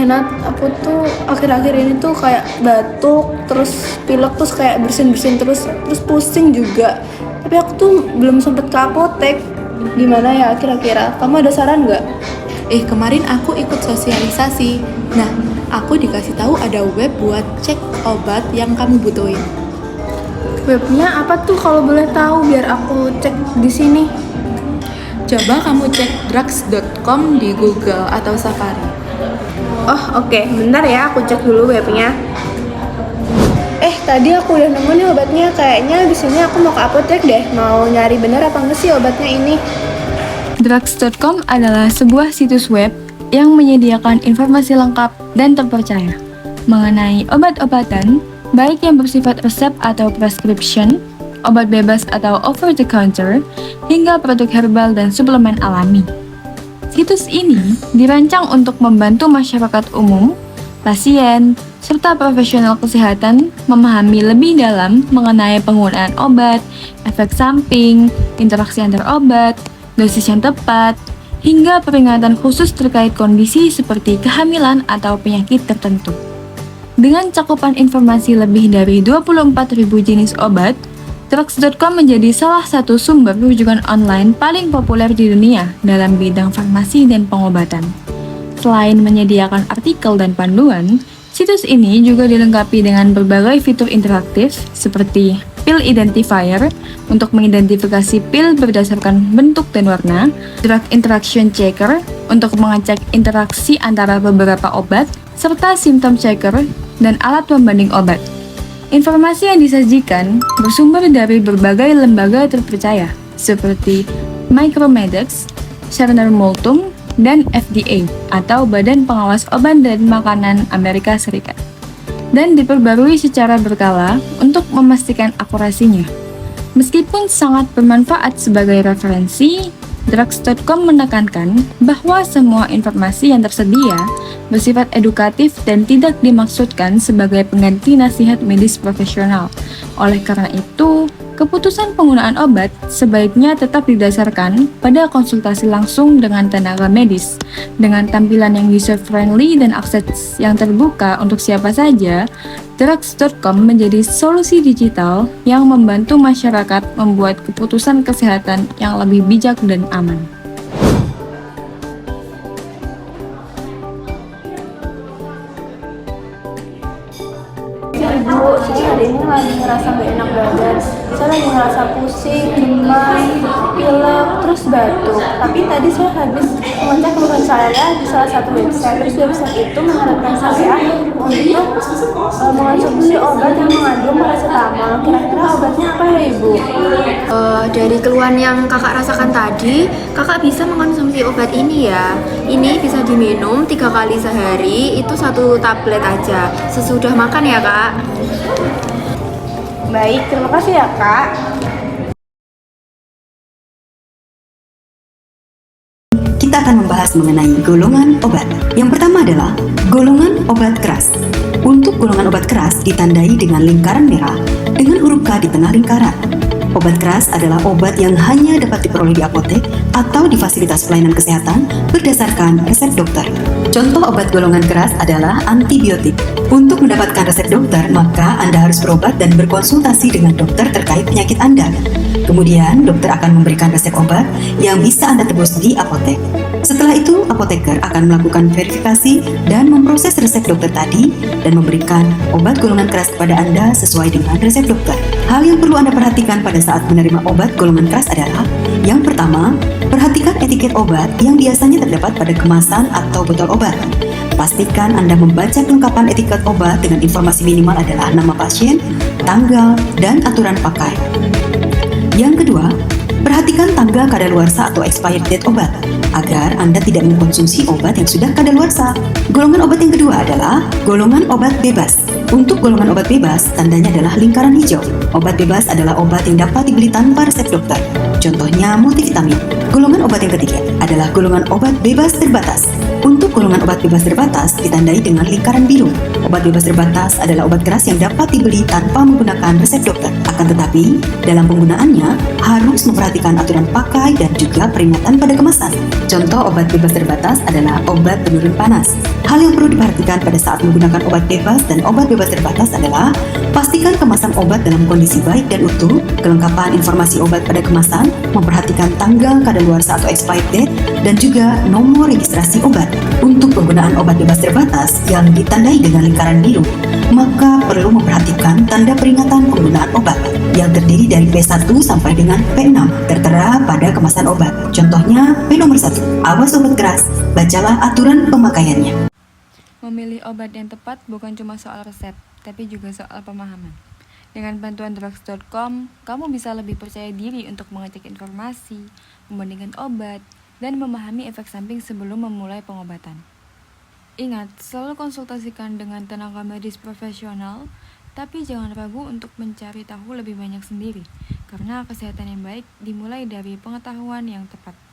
Nat, aku tuh akhir-akhir ini tuh kayak batuk, terus pilek, terus kayak bersin-bersin terus pusing juga. Tapi aku tuh belum sempet ke apotek. Gimana ya kira-kira? Kamu ada saran nggak? Kemarin aku ikut sosialisasi. Nah, aku dikasih tahu ada web buat cek obat yang kamu butuhin. Webnya apa tuh kalau boleh tahu biar aku cek di sini? Coba kamu cek drugs.com di Google atau Safari. Oh oke, bentar ya aku cek dulu webnya. Tadi aku udah nemu nih obatnya. Kayaknya di sini aku mau ke apotek deh. Mau nyari bener apa enggak sih obatnya ini? Drugs.com adalah sebuah situs web yang menyediakan informasi lengkap dan terpercaya mengenai obat-obatan, baik yang bersifat resep atau prescription, obat bebas atau over the counter, hingga produk herbal dan suplemen alami. Situs ini dirancang untuk membantu masyarakat umum, pasien, serta profesional kesehatan memahami lebih dalam mengenai penggunaan obat, efek samping, interaksi antar obat, dosis yang tepat, hingga peringatan khusus terkait kondisi seperti kehamilan atau penyakit tertentu. Dengan cakupan informasi lebih dari 24.000 jenis obat, Drugs.com menjadi salah satu sumber rujukan online paling populer di dunia dalam bidang farmasi dan pengobatan. Selain menyediakan artikel dan panduan, situs ini juga dilengkapi dengan berbagai fitur interaktif seperti pill identifier untuk mengidentifikasi pil berdasarkan bentuk dan warna, drug interaction checker untuk mengecek interaksi antara beberapa obat, serta symptom checker dan alat pembanding obat. Informasi yang disajikan bersumber dari berbagai lembaga terpercaya seperti Micromedex, Cerner Multum, dan FDA atau Badan Pengawas Obat dan Makanan Amerika Serikat, dan diperbarui secara berkala untuk memastikan akurasinya. Meskipun sangat bermanfaat sebagai referensi, Drugs.com menekankan bahwa semua informasi yang tersedia bersifat edukatif dan tidak dimaksudkan sebagai pengganti nasihat medis profesional. Oleh karena itu, keputusan penggunaan obat sebaiknya tetap didasarkan pada konsultasi langsung dengan tenaga medis. Dengan tampilan yang user-friendly dan akses yang terbuka untuk siapa saja, Drugs.com menjadi solusi digital yang membantu masyarakat membuat keputusan kesehatan yang lebih bijak dan aman. Ibu, saya hari ini lagi ngerasa gak enak badan. Saya lagi ngerasa pusing, demam, pilek, terus batuk. Tapi tadi saya habis mengecek keluhan saya di salah satu website. Terus website itu menyarankan saya untuk mengonsumsi obat yang mengandung paracetamol. Kira-kira obatnya apa ya Ibu? Dari keluhan yang kakak rasakan tadi, kakak bisa mengonsumsi obat ini ya. Ini bisa diminum 3 kali sehari, itu 1 tablet aja. Sesudah makan ya kak. Baik, terima kasih ya Kak. Kita akan membahas mengenai golongan obat. Yang pertama adalah golongan obat keras. Untuk golongan obat keras ditandai dengan lingkaran merah dengan huruf K di tengah lingkaran. Obat keras adalah obat yang hanya dapat diperoleh di apotek atau di fasilitas pelayanan kesehatan berdasarkan resep dokter. Contoh obat golongan keras adalah antibiotik. Untuk mendapatkan resep dokter, maka Anda harus berobat dan berkonsultasi dengan dokter terkait penyakit Anda. Kemudian, dokter akan memberikan resep obat yang bisa Anda tebus di apotek. Setelah itu, apoteker akan melakukan verifikasi dan memproses resep dokter tadi dan memberikan obat golongan keras kepada Anda sesuai dengan resep dokter. Hal yang perlu Anda perhatikan pada saat menerima obat golongan keras adalah: yang pertama, perhatikan etiket obat yang biasanya terdapat pada kemasan atau botol obat. Pastikan Anda membaca kelengkapan etiket obat dengan informasi minimal adalah nama pasien, tanggal, dan aturan pakai. Yang kedua, perhatikan tanggal kadaluarsa atau expired date obat agar Anda tidak mengkonsumsi obat yang sudah kadaluarsa. Golongan obat yang kedua adalah golongan obat bebas. Untuk golongan obat bebas, tandanya adalah lingkaran hijau. Obat bebas adalah obat yang dapat dibeli tanpa resep dokter. Contohnya multivitamin. Golongan obat yang ketiga adalah golongan obat bebas terbatas. Untuk golongan obat bebas terbatas ditandai dengan lingkaran biru. Obat bebas terbatas adalah obat keras yang dapat dibeli tanpa menggunakan resep dokter. Akan tetapi, dalam penggunaannya harus memperhatikan aturan pakai dan juga peringatan pada kemasan. Contoh obat bebas terbatas adalah obat penurun panas. Hal yang perlu diperhatikan pada saat menggunakan obat bebas dan obat bebas terbatas adalah pastikan kemasan obat dalam kondisi baik dan utuh, kelengkapan informasi obat pada kemasan, memperhatikan tanggal kadaluarsa atau expired date, dan juga nomor registrasi obat. Untuk penggunaan obat bebas terbatas yang ditandai dengan lingkaran biru, maka perlu memperhatikan tanda peringatan penggunaan obat yang terdiri dari P1 sampai dengan P6 tertera pada kemasan obat. Contohnya P nomor 1, awas obat keras, bacalah aturan pemakaiannya. Memilih obat yang tepat bukan cuma soal resep, tapi juga soal pemahaman. Dengan bantuan drugs.com, kamu bisa lebih percaya diri untuk mengecek informasi, membandingkan obat, dan memahami efek samping sebelum memulai pengobatan. Ingat, selalu konsultasikan dengan tenaga medis profesional, tapi jangan ragu untuk mencari tahu lebih banyak sendiri, karena kesehatan yang baik dimulai dari pengetahuan yang tepat.